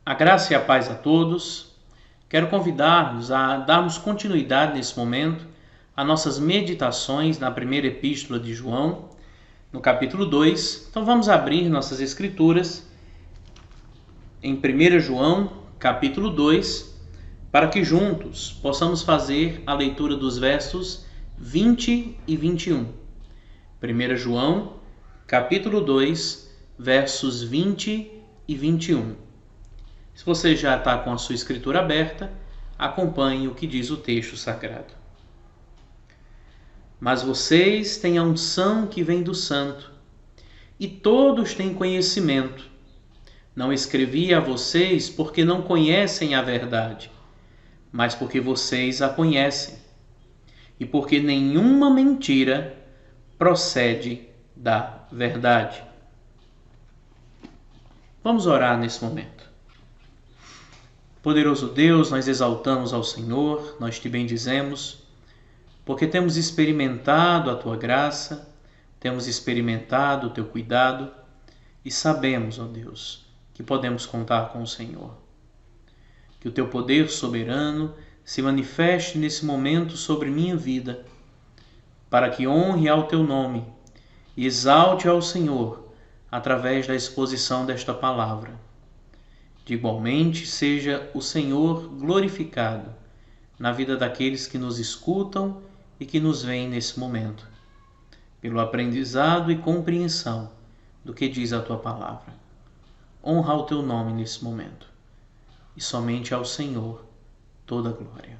A graça e a paz a todos. Quero convidar-nos a darmos continuidade nesse momento a nossas meditações na primeira epístola de João, no capítulo 2. Então vamos abrir nossas escrituras em 1 João, capítulo 2, para que juntos possamos fazer a leitura dos versos 20 e 21. 1 João, capítulo 2, versos 20 e 21. Se você já está com a sua escritura aberta, acompanhe o que diz o texto sagrado. Mas vocês têm a unção que vem do Santo, e todos têm conhecimento. Não escrevi a vocês porque não conhecem a verdade, mas porque vocês a conhecem, e porque nenhuma mentira procede da verdade. Vamos orar nesse momento. Poderoso Deus, nós exaltamos ao Senhor, nós te bendizemos, porque temos experimentado a tua graça, temos experimentado o teu cuidado e sabemos, ó Deus, que podemos contar com o Senhor. Que o teu poder soberano se manifeste nesse momento sobre minha vida, para que honre ao teu nome e exalte ao Senhor através da exposição desta palavra. De igualmente, seja o Senhor glorificado na vida daqueles que nos escutam e que nos veem nesse momento, pelo aprendizado e compreensão do que diz a tua palavra. Honra o teu nome nesse momento, e somente ao Senhor toda a glória.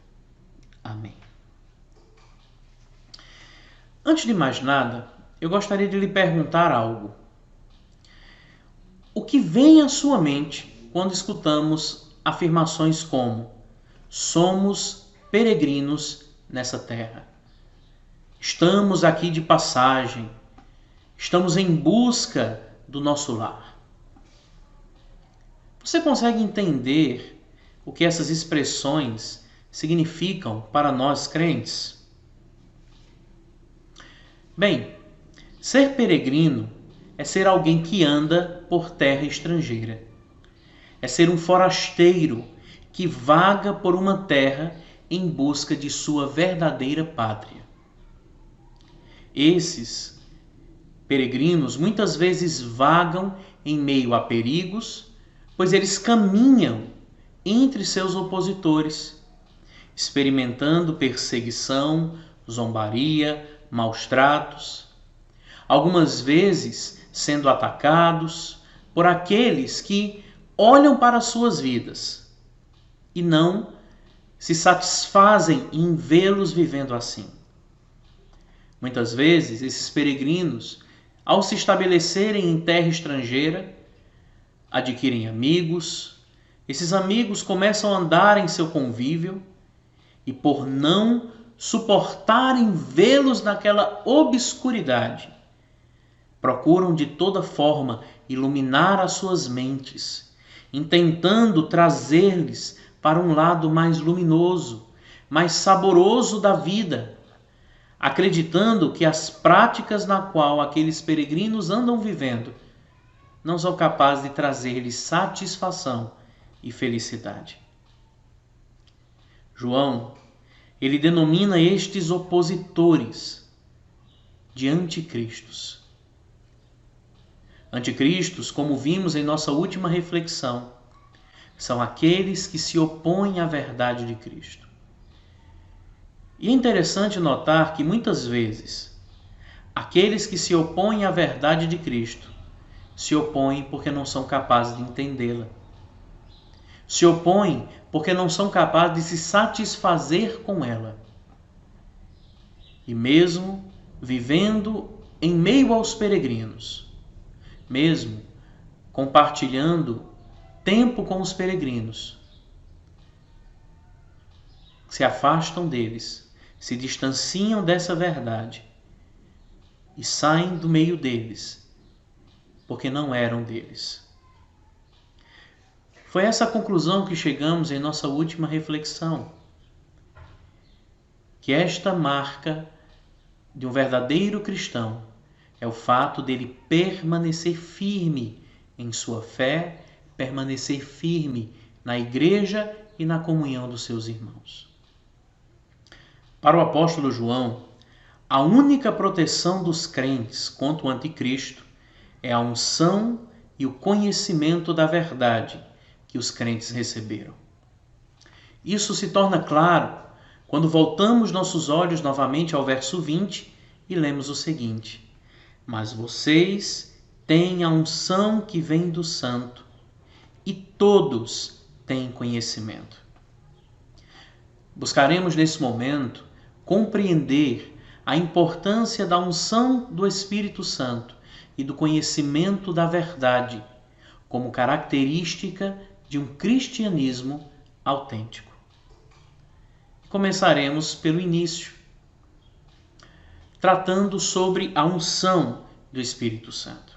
Amém. Antes de mais nada, eu gostaria de lhe perguntar algo. O que vem à sua mente quando escutamos afirmações como: somos peregrinos nessa terra, estamos aqui de passagem, estamos em busca do nosso lar? Você consegue entender o que essas expressões significam para nós crentes? Bem, ser peregrino é ser alguém que anda por terra estrangeira. É ser um forasteiro que vaga por uma terra em busca de sua verdadeira pátria. Esses peregrinos muitas vezes vagam em meio a perigos, pois eles caminham entre seus opositores, experimentando perseguição, zombaria, maus tratos, algumas vezes sendo atacados por aqueles que olham para suas vidas e não se satisfazem em vê-los vivendo assim. Muitas vezes, esses peregrinos, ao se estabelecerem em terra estrangeira, adquirem amigos, esses amigos começam a andar em seu convívio e, por não suportarem vê-los naquela obscuridade, procuram de toda forma iluminar as suas mentes, intentando trazer-lhes para um lado mais luminoso, mais saboroso da vida, acreditando que as práticas na qual aqueles peregrinos andam vivendo não são capazes de trazer-lhes satisfação e felicidade. João, ele denomina estes opositores de anticristos. Anticristos, como vimos em nossa última reflexão, são aqueles que se opõem à verdade de Cristo. E é interessante notar que muitas vezes aqueles que se opõem à verdade de Cristo se opõem porque não são capazes de entendê-la. Se opõem porque não são capazes de se satisfazer com ela. E mesmo vivendo em meio aos peregrinos, mesmo compartilhando tempo com os peregrinos, se afastam deles, se distanciam dessa verdade e saem do meio deles, porque não eram deles. Foi essa a conclusão que chegamos em nossa última reflexão, que esta marca de um verdadeiro cristão é o fato dele permanecer firme em sua fé, permanecer firme na igreja e na comunhão dos seus irmãos. Para o apóstolo João, a única proteção dos crentes contra o anticristo é a unção e o conhecimento da verdade que os crentes receberam. Isso se torna claro quando voltamos nossos olhos novamente ao verso 20 e lemos o seguinte: mas vocês têm a unção que vem do Santo, e todos têm conhecimento. Buscaremos nesse momento compreender a importância da unção do Espírito Santo e do conhecimento da verdade como característica de um cristianismo autêntico. Começaremos pelo início, tratando sobre a unção do Espírito Santo.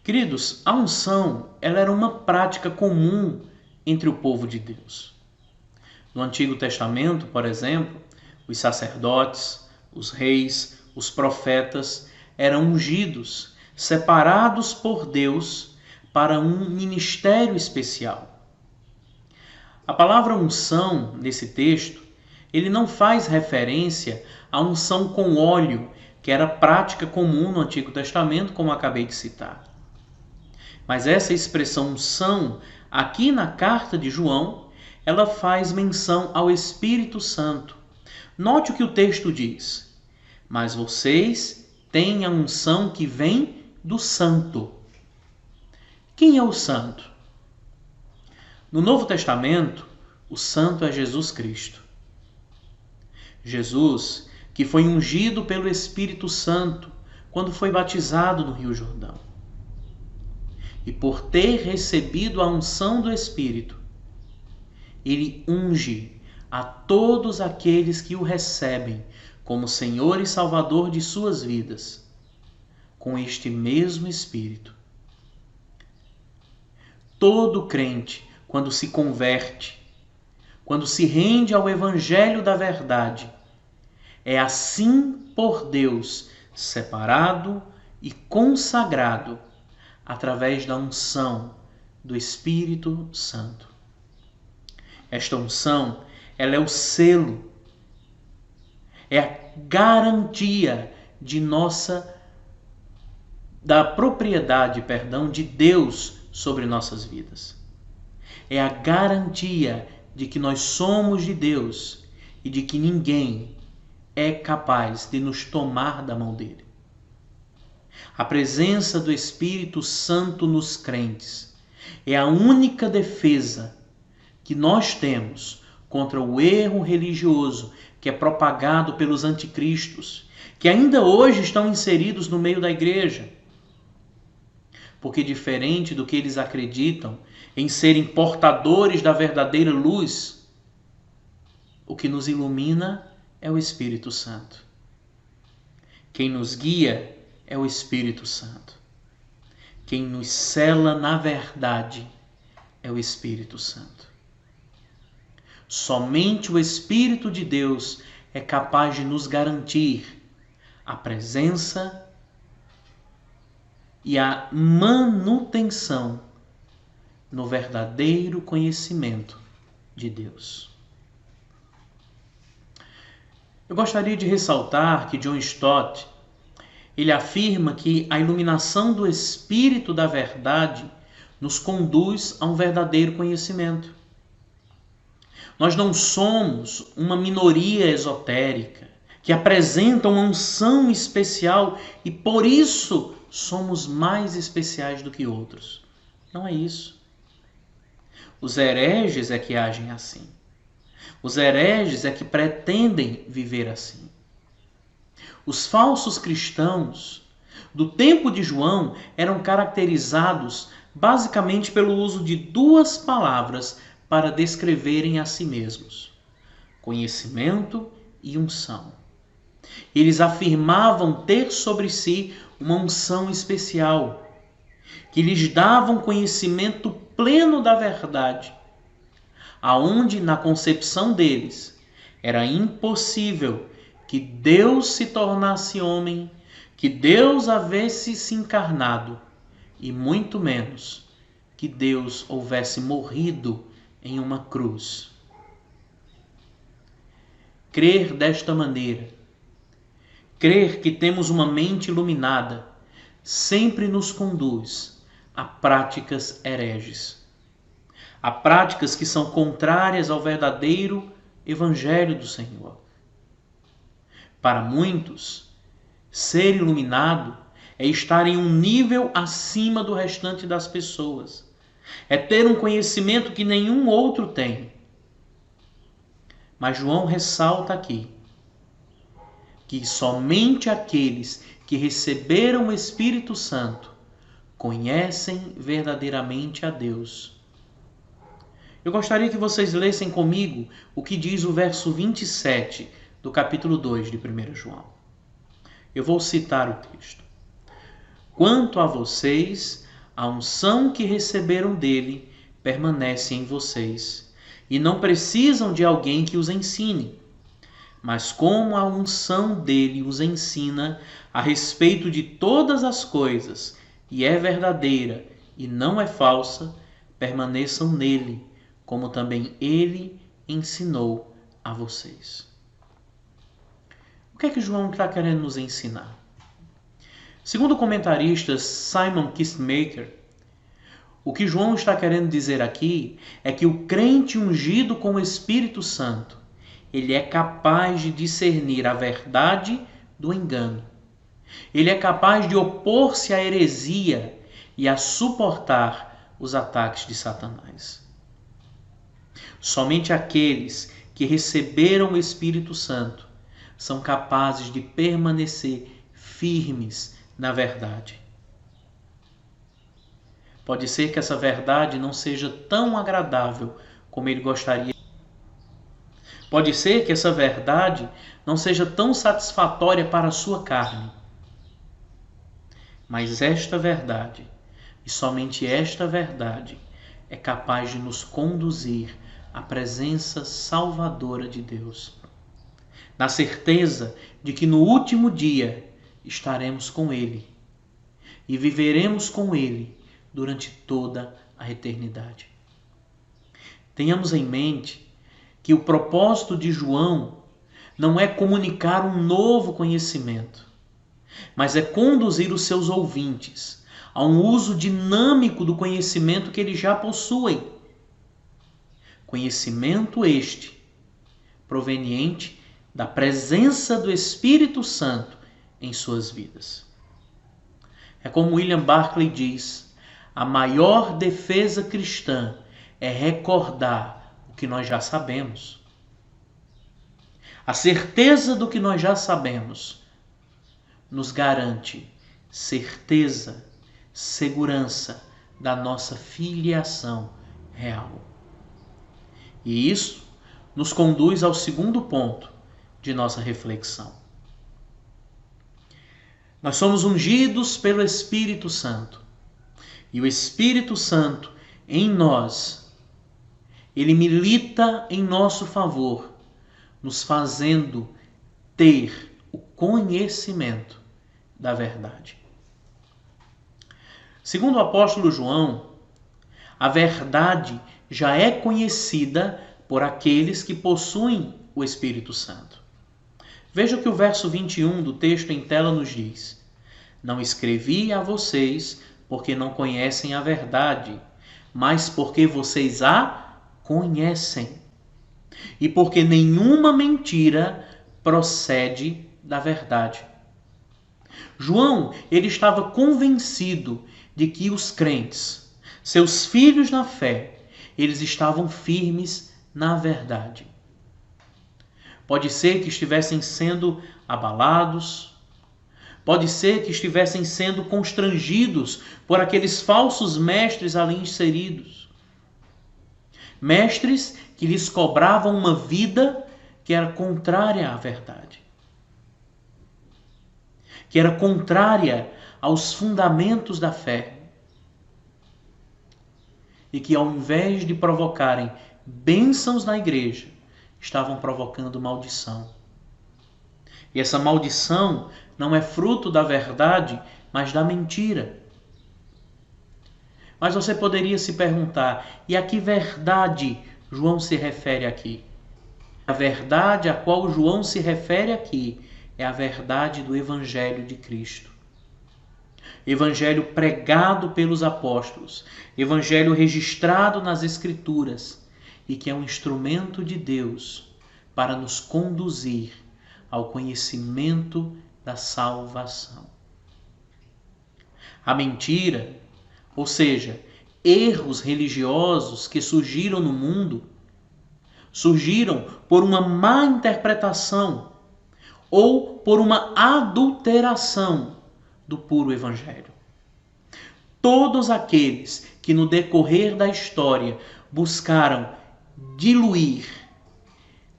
Queridos, a unção ela era uma prática comum entre o povo de Deus. No Antigo Testamento, por exemplo, os sacerdotes, os reis, os profetas eram ungidos, separados por Deus para um ministério especial. A palavra unção, nesse texto, ele não faz referência à unção com óleo, que era prática comum no Antigo Testamento, como acabei de citar. Mas essa expressão unção, aqui na carta de João, ela faz menção ao Espírito Santo. Note o que o texto diz: mas vocês têm a unção que vem do Santo. Quem é o Santo? No Novo Testamento, o Santo é Jesus Cristo. Jesus, que foi ungido pelo Espírito Santo quando foi batizado no Rio Jordão. E por ter recebido a unção do Espírito, ele unge a todos aqueles que o recebem como Senhor e Salvador de suas vidas, com este mesmo Espírito. Todo crente, quando se converte, quando se rende ao Evangelho da verdade, é assim por Deus separado e consagrado através da unção do Espírito Santo. Esta unção, ela é o selo, é a garantia da propriedade, de Deus sobre nossas vidas. É a garantia de que nós somos de Deus e de que ninguém é capaz de nos tomar da mão dele. A presença do Espírito Santo nos crentes é a única defesa que nós temos contra o erro religioso que é propagado pelos anticristos, que ainda hoje estão inseridos no meio da igreja. Porque diferente do que eles acreditam em serem portadores da verdadeira luz, o que nos ilumina é o Espírito Santo. Quem nos guia é o Espírito Santo. Quem nos cela na verdade é o Espírito Santo. Somente o Espírito de Deus é capaz de nos garantir a presença e a manutenção no verdadeiro conhecimento de Deus. Eu gostaria de ressaltar que John Stott, ele afirma que a iluminação do Espírito da verdade nos conduz a um verdadeiro conhecimento. Nós não somos uma minoria esotérica que apresenta uma unção especial e por isso somos mais especiais do que outros. Não é isso. Os hereges é que agem assim. Os hereges é que pretendem viver assim. Os falsos cristãos do tempo de João eram caracterizados basicamente pelo uso de duas palavras para descreverem a si mesmos: conhecimento e unção. Eles afirmavam ter sobre si uma unção especial, que lhes davam conhecimento pleno da verdade, aonde na concepção deles era impossível que Deus se tornasse homem, que Deus havesse se encarnado, e muito menos que Deus houvesse morrido em uma cruz. Crer desta maneira, crer que temos uma mente iluminada, sempre nos conduz a práticas hereges, a práticas que são contrárias ao verdadeiro Evangelho do Senhor. Para muitos, ser iluminado é estar em um nível acima do restante das pessoas, é ter um conhecimento que nenhum outro tem. Mas João ressalta aqui que somente aqueles que receberam o Espírito Santo conhecem verdadeiramente a Deus. Eu gostaria que vocês lessem comigo o que diz o verso 27 do capítulo 2 de 1 João. Eu vou citar o texto. Quanto a vocês, a unção que receberam dele permanece em vocês, e não precisam de alguém que os ensine. Mas como a unção dele os ensina a respeito de todas as coisas, e é verdadeira e não é falsa, permaneçam nele, como também ele ensinou a vocês. O que é que João está querendo nos ensinar? Segundo o comentarista Simon Kistemaker, o que João está querendo dizer aqui é que o crente ungido com o Espírito Santo, ele é capaz de discernir a verdade do engano. Ele é capaz de opor-se à heresia e a suportar os ataques de Satanás. Somente aqueles que receberam o Espírito Santo são capazes de permanecer firmes na verdade. Pode ser que essa verdade não seja tão agradável como ele gostaria. Pode ser que essa verdade não seja tão satisfatória para a sua carne. Mas esta verdade, e somente esta verdade, é capaz de nos conduzir à presença salvadora de Deus, na certeza de que no último dia estaremos com Ele e viveremos com Ele durante toda a eternidade. Tenhamos em mente que o propósito de João não é comunicar um novo conhecimento, mas é conduzir os seus ouvintes a um uso dinâmico do conhecimento que eles já possuem. Conhecimento este proveniente da presença do Espírito Santo em suas vidas. É como William Barclay diz: a maior defesa cristã é recordar o que nós já sabemos. A certeza do que nós já sabemos nos garante certeza, segurança da nossa filiação real. E isso nos conduz ao segundo ponto de nossa reflexão. Nós somos ungidos pelo Espírito Santo. E o Espírito Santo em nós, ele milita em nosso favor, nos fazendo ter o conhecimento da verdade. Segundo o apóstolo João, a verdade já é conhecida por aqueles que possuem o Espírito Santo. Veja o que o verso 21 do texto em tela nos diz: não escrevi a vocês porque não conhecem a verdade, mas porque vocês a conhecem, e porque nenhuma mentira procede da verdade. João, ele estava convencido de que os crentes, seus filhos na fé, eles estavam firmes na verdade. Pode ser que estivessem sendo abalados, pode ser que estivessem sendo constrangidos por aqueles falsos mestres ali inseridos. Mestres que lhes cobravam uma vida que era contrária à verdade. que era contrária aos fundamentos da fé e que, ao invés de provocarem bênçãos na igreja, estavam provocando maldição. E essa maldição não é fruto da verdade, mas da mentira. Mas você poderia se perguntar, e a que verdade João se refere aqui? A verdade a qual João se refere aqui é a verdade do Evangelho de Cristo. Evangelho pregado pelos apóstolos, evangelho registrado nas Escrituras e que é um instrumento de Deus para nos conduzir ao conhecimento da salvação. A mentira, ou seja, erros religiosos que surgiram no mundo, surgiram por uma má interpretação ou por uma adulteração do puro Evangelho. Todos aqueles que no decorrer da história buscaram diluir,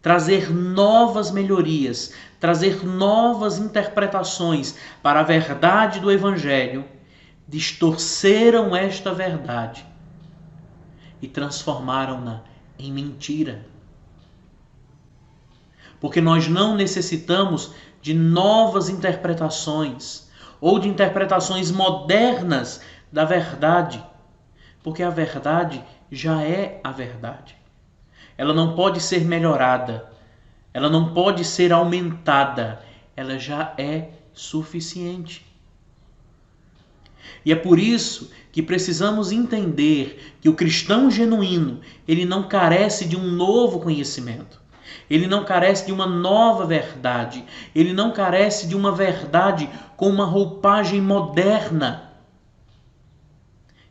trazer novas melhorias, trazer novas interpretações para a verdade do Evangelho, distorceram esta verdade e transformaram-na em mentira. Porque nós não necessitamos de novas interpretações ou de interpretações modernas da verdade, porque a verdade já é a verdade. Ela não pode ser melhorada, ela não pode ser aumentada, ela já é suficiente. E é por isso que precisamos entender que o cristão genuíno, ele não carece de um novo conhecimento. Ele não carece de uma nova verdade. Ele não carece de uma verdade com uma roupagem moderna.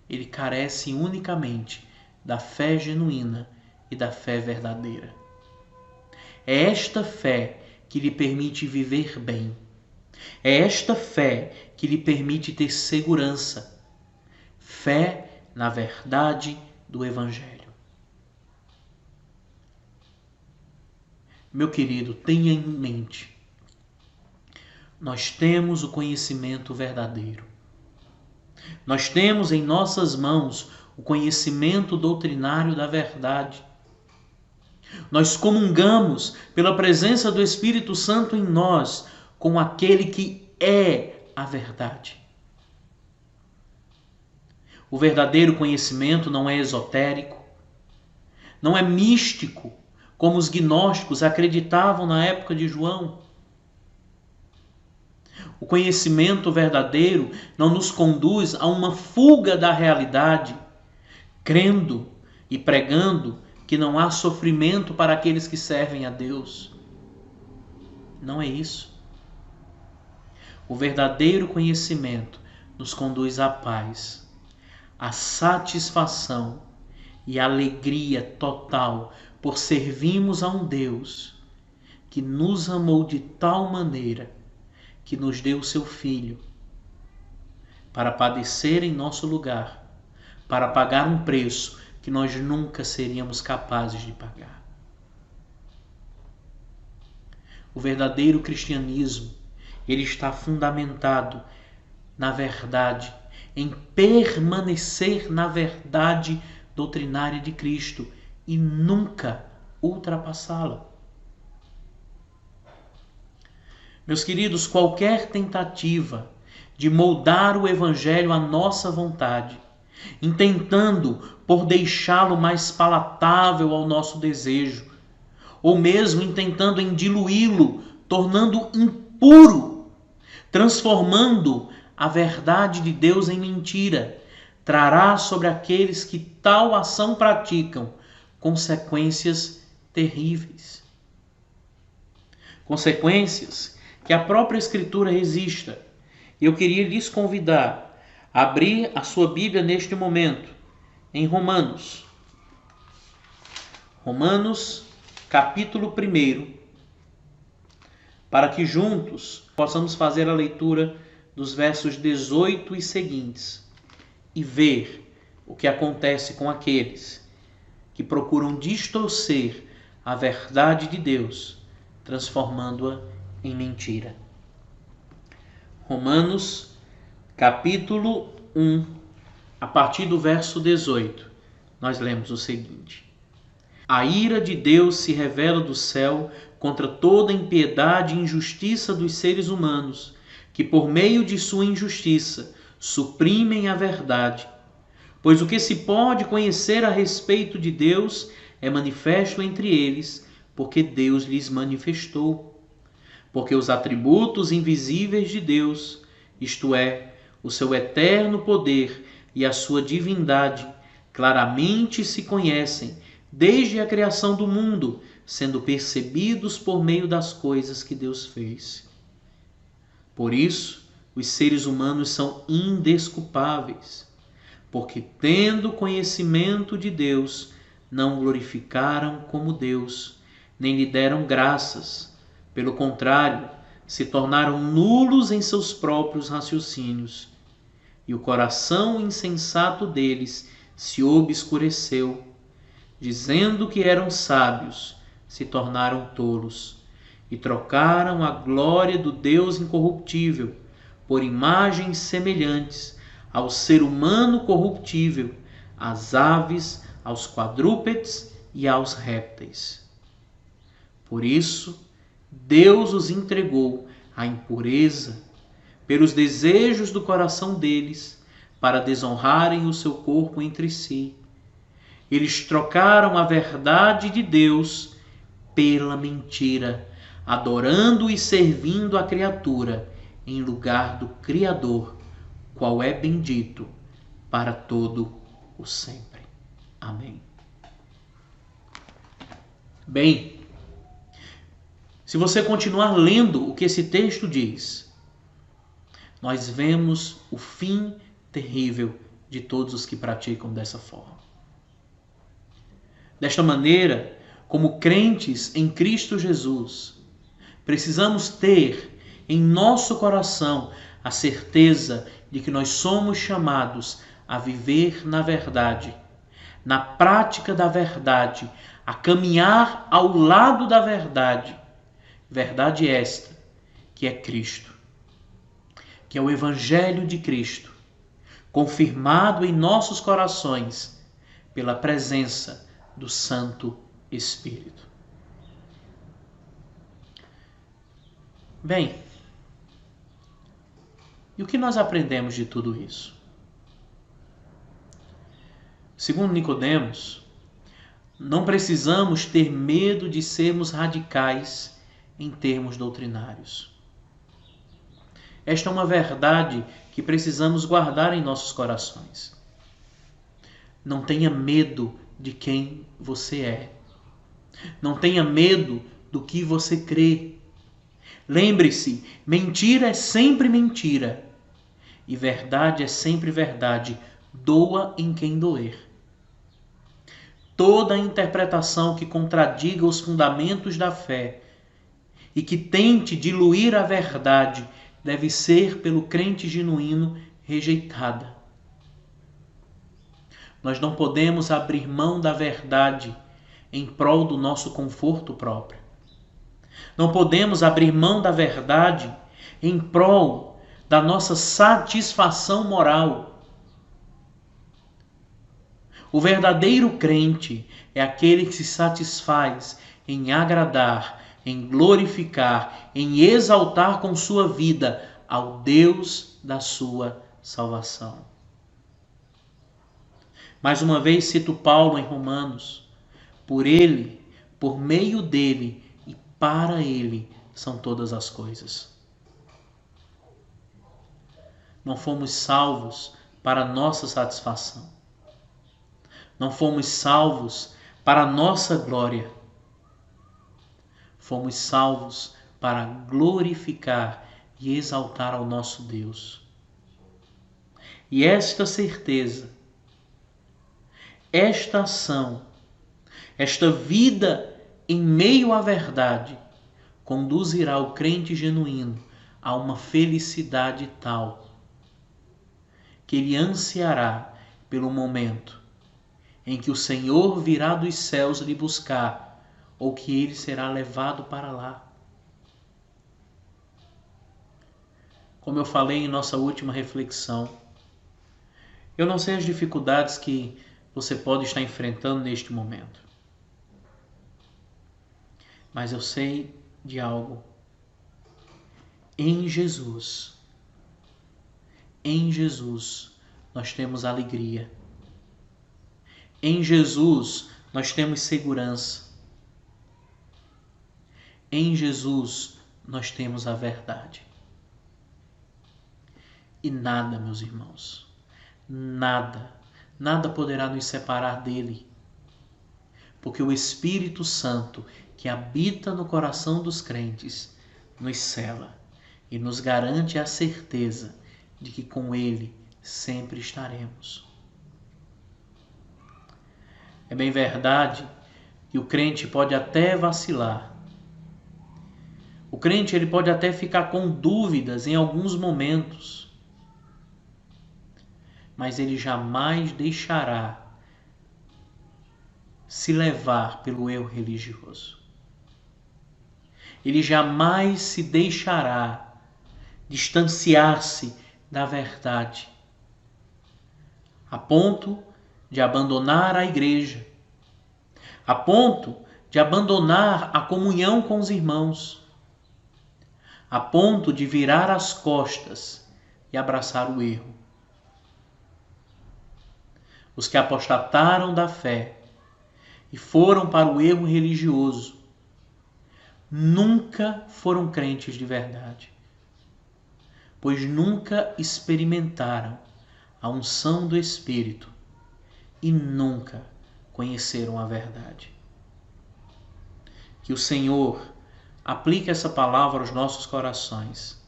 Ele carece unicamente da fé genuína e da fé verdadeira. É esta fé que lhe permite viver bem. É esta fé que lhe permite ter segurança. Fé na verdade do Evangelho. Meu querido, tenha em mente, nós temos o conhecimento verdadeiro. Nós temos em nossas mãos o conhecimento doutrinário da verdade. Nós comungamos pela presença do Espírito Santo em nós com aquele que é a verdade. O verdadeiro conhecimento não é esotérico, não é místico, como os gnósticos acreditavam na época de João. O conhecimento verdadeiro não nos conduz a uma fuga da realidade, crendo e pregando que não há sofrimento para aqueles que servem a Deus. Não é isso. O verdadeiro conhecimento nos conduz à paz, à satisfação e à alegria total por servirmos a um Deus que nos amou de tal maneira que nos deu o seu Filho para padecer em nosso lugar, para pagar um preço que nós nunca seríamos capazes de pagar. O verdadeiro cristianismo, ele está fundamentado na verdade, em permanecer na verdade doutrinária de Cristo e nunca ultrapassá-la. Meus queridos, qualquer tentativa de moldar o Evangelho à nossa vontade, intentando por deixá-lo mais palatável ao nosso desejo, ou mesmo intentando em diluí-lo, tornando impuro, transformando a verdade de Deus em mentira, trará sobre aqueles que tal ação praticam consequências terríveis. Consequências que a própria Escritura resista. Eu queria lhes convidar a abrir a sua Bíblia neste momento, em Romanos. Romanos, capítulo 1, para que juntos possamos fazer a leitura dos versos 18 e seguintes e ver o que acontece com aqueles que procuram distorcer a verdade de Deus, transformando-a em mentira. Romanos, capítulo 1, a partir do verso 18, nós lemos o seguinte: A ira de Deus se revela do céu contra toda impiedade e injustiça dos seres humanos, que por meio de sua injustiça suprimem a verdade. Pois o que se pode conhecer a respeito de Deus é manifesto entre eles, porque Deus lhes manifestou. Porque os atributos invisíveis de Deus, isto é, o seu eterno poder e a sua divindade, claramente se conhecem desde a criação do mundo, sendo percebidos por meio das coisas que Deus fez. Por isso, os seres humanos são indesculpáveis, porque, tendo conhecimento de Deus, não glorificaram como Deus, nem lhe deram graças. Pelo contrário, se tornaram nulos em seus próprios raciocínios, e o coração insensato deles se obscureceu. Dizendo que eram sábios, se tornaram tolos, e trocaram a glória do Deus incorruptível por imagens semelhantes ao ser humano corruptível, às aves, aos quadrúpedes e aos répteis. Por isso, Deus os entregou à impureza pelos desejos do coração deles, para desonrarem o seu corpo entre si. Eles trocaram a verdade de Deus pela mentira, adorando e servindo a criatura em lugar do Criador, qual é bendito para todo o sempre. Amém. Bem, se você continuar lendo o que esse texto diz, nós vemos o fim terrível de todos os que praticam dessa forma. Desta maneira, como crentes em Cristo Jesus, precisamos ter em nosso coração a certeza de que nós somos chamados a viver na verdade, na prática da verdade, a caminhar ao lado da verdade. Verdade esta, que é Cristo, que é o Evangelho de Cristo, confirmado em nossos corações pela presença do Santo Espírito. Bem, e o que nós aprendemos de tudo isso? Segundo Nicodemos, não precisamos ter medo de sermos radicais em termos doutrinários. Esta é uma verdade que precisamos guardar em nossos corações. Não tenha medo de quem você é. Não tenha medo do que você crê. Lembre-se, mentira é sempre mentira e verdade é sempre verdade. Doa em quem doer. Toda interpretação que contradiga os fundamentos da fé e que tente diluir a verdade deve ser pelo crente genuíno rejeitada. Nós não podemos abrir mão da verdade em prol do nosso conforto próprio. Não podemos abrir mão da verdade em prol da nossa satisfação moral. O verdadeiro crente é aquele que se satisfaz em agradar, em glorificar, em exaltar com sua vida ao Deus da sua salvação. Mais uma vez cito Paulo em Romanos: por ele, por meio dele e para ele são todas as coisas. Não fomos salvos para nossa satisfação. Não fomos salvos para nossa glória. Fomos salvos para glorificar e exaltar ao nosso Deus. E esta certeza, esta ação, esta vida em meio à verdade, conduzirá o crente genuíno a uma felicidade tal que ele ansiará pelo momento em que o Senhor virá dos céus lhe buscar, ou que ele será levado para lá. como eu falei em nossa última reflexão. Eu não sei as dificuldades que você pode estar enfrentando neste momento, mas eu sei de algo. Em Jesus, nós temos alegria. Em Jesus, nós temos segurança. Em Jesus, nós temos a verdade. E nada, meus irmãos, nada poderá nos separar dele. Porque o Espírito Santo, que habita no coração dos crentes, nos cela e nos garante a certeza de que com ele sempre estaremos. É bem verdade que o crente pode até vacilar. O crente ele pode até ficar com dúvidas em alguns momentos, mas ele jamais deixará se levar pelo eu religioso. Ele jamais se deixará distanciar-se da verdade, a ponto de abandonar a igreja, a ponto de abandonar a comunhão com os irmãos, a ponto de virar as costas e abraçar o erro. Os que apostataram da fé e foram para o erro religioso nunca foram crentes de verdade, pois nunca experimentaram a unção do Espírito e nunca conheceram a verdade. Que o Senhor aplique essa palavra aos nossos corações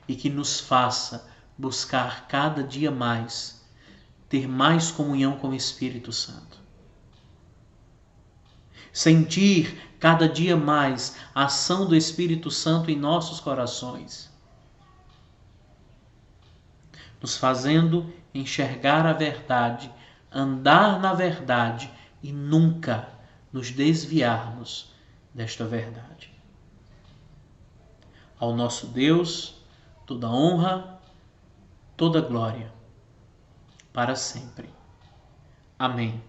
e que nos faça buscar cada dia mais ter mais comunhão com o Espírito Santo. Sentir cada dia mais a ação do Espírito Santo em nossos corações, nos fazendo enxergar a verdade, andar na verdade e nunca nos desviarmos desta verdade. Ao nosso Deus, toda honra, toda glória, para sempre. Amém.